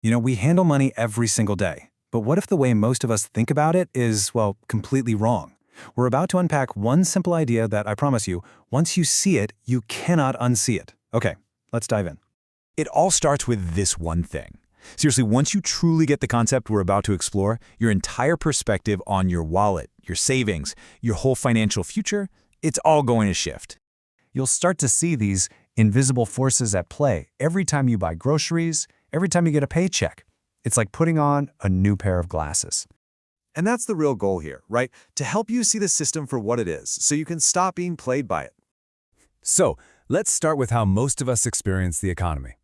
We handle money every single day. But what if the way most of us think about it is, well, completely wrong? We're about to unpack one simple idea that I promise you, once you see it, you cannot unsee it. Okay, let's dive in. It all starts with this one thing. Seriously, once you truly get the concept we're about to explore, your entire perspective on your wallet, your savings, your whole financial future, it's all going to shift. You'll start to see these invisible forces at play every time you buy groceries, every time you get a paycheck. It's like putting on a new pair of glasses. And that's the real goal here, right? To help you see the system for what it is, so you can stop being played by it. So, let's start with how most of us experience the economy.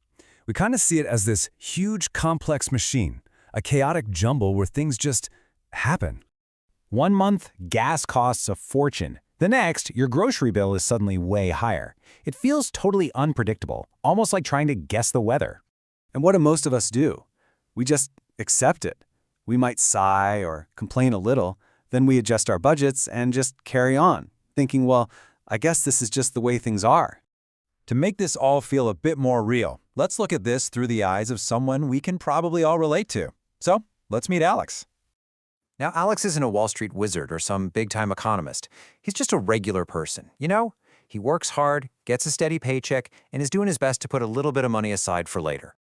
We kind of see it as this huge, complex machine, a chaotic jumble where things just happen. One month, gas costs a fortune. The next, your grocery bill is suddenly way higher. It feels totally unpredictable, almost like trying to guess the weather. And what do most of us do? We just accept it. We might sigh or complain a little, then we adjust our budgets and just carry on, thinking, well, I guess this is just the way things are. To make this all feel a bit more real, let's look at this through the eyes of someone we can probably all relate to. So, let's meet Alex. Now, Alex isn't a Wall Street wizard or some big-time economist. He's just a regular person, He works hard, gets a steady paycheck, and is doing his best to put a little bit of money aside for later.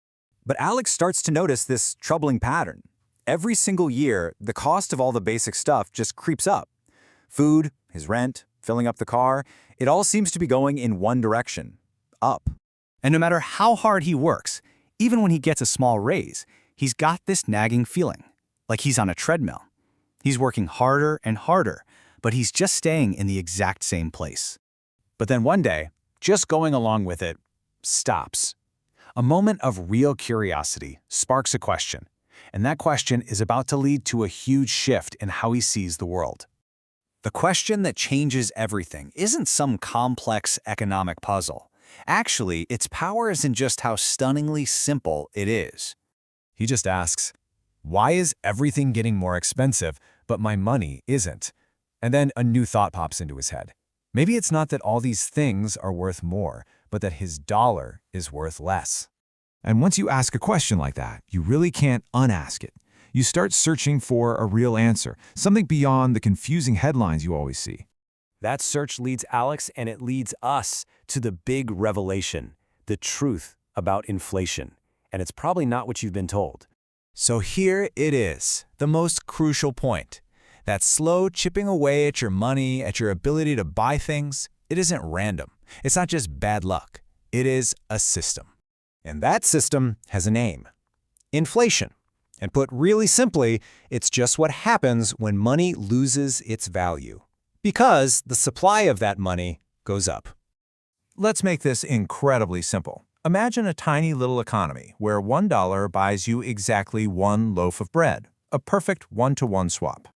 But Alex starts to notice this troubling pattern. Every single year, the cost of all the basic stuff just creeps up. Food, his rent, filling up the car, it all seems to be going in one direction, up. And no matter how hard he works, even when he gets a small raise, he's got this nagging feeling, like he's on a treadmill. He's working harder and harder, but he's just staying in the exact same place. But then one day, just going along with it, stops. A moment of real curiosity sparks a question, and that question is about to lead to a huge shift in how he sees the world. The question that changes everything isn't some complex economic puzzle. Actually, its power is in just how stunningly simple it is. He just asks, why is everything getting more expensive, but my money isn't? And then a new thought pops into his head. Maybe it's not that all these things are worth more, but that his dollar is worth less. And once you ask a question like that, you really can't unask it. You start searching for a real answer, something beyond the confusing headlines you always see. That search leads Alex, and it leads us to the big revelation, the truth about inflation. And it's probably not what you've been told. So here it is, the most crucial point. That slow chipping away at your money, at your ability to buy things, it isn't random. It's not just bad luck. It is a system. And that system has a name: inflation. And put really simply, it's just what happens when money loses its value, because the supply of that money goes up. Let's make this incredibly simple. Imagine a tiny little economy where $1 buys you exactly one loaf of bread, a perfect one-to-one swap.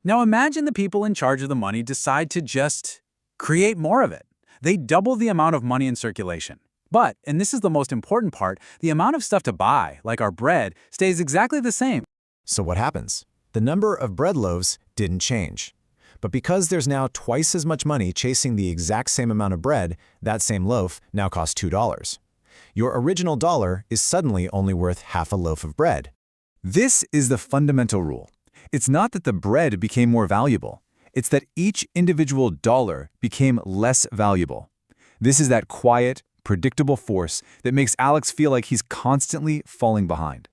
Now imagine the people in charge of the money decide to just create more of it. They double the amount of money in circulation. But, and this is the most important part, the amount of stuff to buy, like our bread, stays exactly the same. So what happens? The number of bread loaves didn't change. But because there's now twice as much money chasing the exact same amount of bread, that same loaf now costs $2. Your original dollar is suddenly only worth half a loaf of bread. This is the fundamental rule. It's not that the bread became more valuable. It's that each individual dollar became less valuable. This is that quiet, predictable force that makes Alex feel like he's constantly falling behind.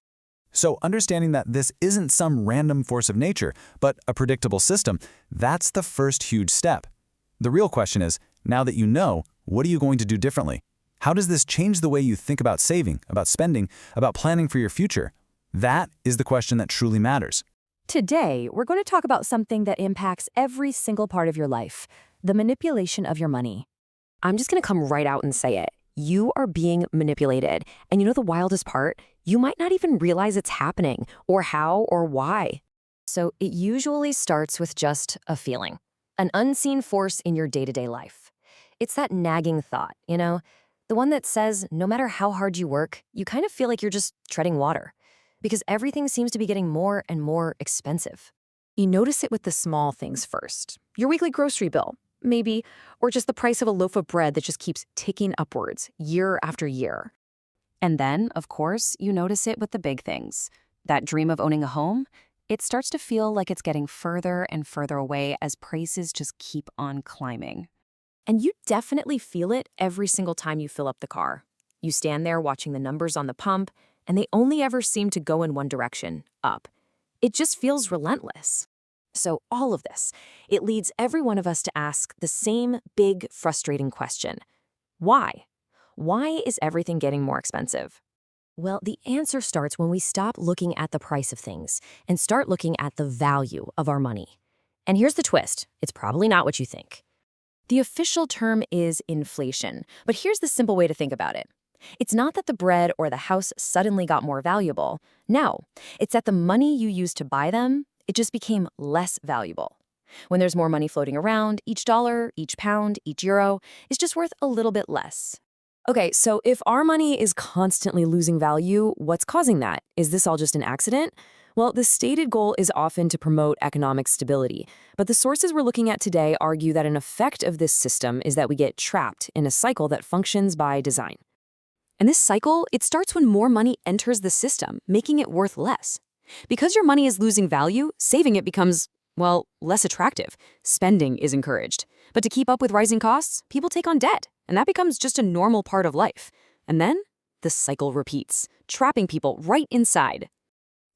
So understanding that this isn't some random force of nature, but a predictable system, that's the first huge step. The real question is, now that you know, what are you going to do differently? How does this change the way you think about saving, about spending, about planning for your future? That is the question that truly matters. Today, we're going to talk about something that impacts every single part of your life, the manipulation of your money. I'm just going to come right out and say it. You are being manipulated. And you know the wildest part? You might not even realize it's happening, or how, or why. So it usually starts with just a feeling, an unseen force in your day-to-day life. It's that nagging thought, the one that says no matter how hard you work, you kind of feel like you're just treading water, because everything seems to be getting more and more expensive. You notice it with the small things first. Your weekly grocery bill, maybe, or just the price of a loaf of bread that just keeps ticking upwards year after year. And then, of course, you notice it with the big things. That dream of owning a home, it starts to feel like it's getting further and further away as prices just keep on climbing. And you definitely feel it every single time you fill up the car. You stand there watching the numbers on the pump, and they only ever seem to go in one direction, up. It just feels relentless. So all of this, it leads every one of us to ask the same big, frustrating question. Why? Why is everything getting more expensive? Well, the answer starts when we stop looking at the price of things and start looking at the value of our money. And here's the twist. It's probably not what you think. The official term is inflation, but here's the simple way to think about it. It's not that the bread or the house suddenly got more valuable. No, it's that the money you used to buy them, it just became less valuable. When there's more money floating around, each dollar, each pound, each euro is just worth a little bit less. Okay, so if our money is constantly losing value, what's causing that? Is this all just an accident? Well, the stated goal is often to promote economic stability, but the sources we're looking at today argue that an effect of this system is that we get trapped in a cycle that functions by design. And this cycle, it starts when more money enters the system, making it worth less. Because your money is losing value, saving it becomes, well, less attractive. Spending is encouraged. But to keep up with rising costs, people take on debt, and that becomes just a normal part of life. And then the cycle repeats, trapping people right inside.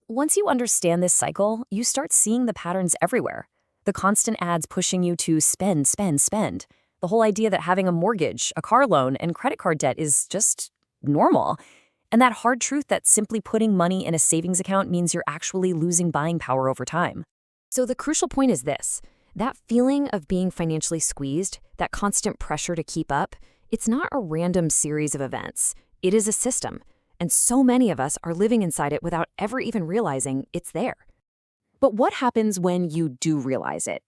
Once you understand this cycle, you start seeing the patterns everywhere. The constant ads pushing you to spend, spend, spend. The whole idea that having a mortgage, a car loan, and credit card debt is just normal. And that hard truth that simply putting money in a savings account means you're actually losing buying power over time. So the crucial point is this. That feeling of being financially squeezed, that constant pressure to keep up, it's not a random series of events. It is a system. And so many of us are living inside it without ever even realizing it's there. But what happens when you do realize it?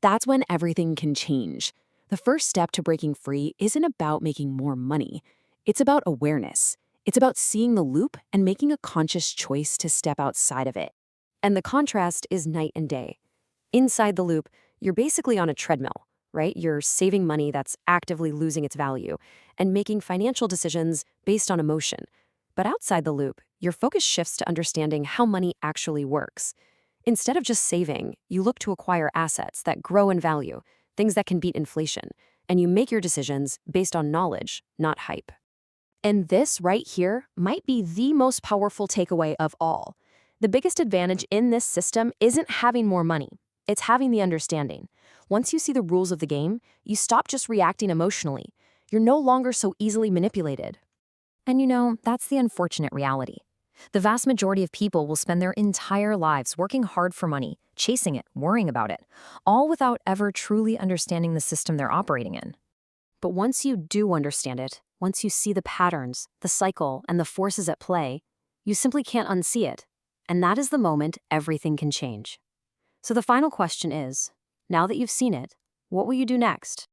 That's when everything can change. The first step to breaking free isn't about making more money. It's about awareness. It's about seeing the loop and making a conscious choice to step outside of it. And the contrast is night and day. Inside the loop, you're basically on a treadmill, right? You're saving money that's actively losing its value and making financial decisions based on emotion. But outside the loop, your focus shifts to understanding how money actually works. Instead of just saving, you look to acquire assets that grow in value, things that can beat inflation, and you make your decisions based on knowledge, not hype. And this right here might be the most powerful takeaway of all. The biggest advantage in this system isn't having more money. It's having the understanding. Once you see the rules of the game, you stop just reacting emotionally. You're no longer so easily manipulated. And you know, that's the unfortunate reality. The vast majority of people will spend their entire lives working hard for money, chasing it, worrying about it, all without ever truly understanding the system they're operating in. But once you do understand it, once you see the patterns, the cycle, and the forces at play, you simply can't unsee it. And that is the moment everything can change. So the final question is, now that you've seen it, what will you do next?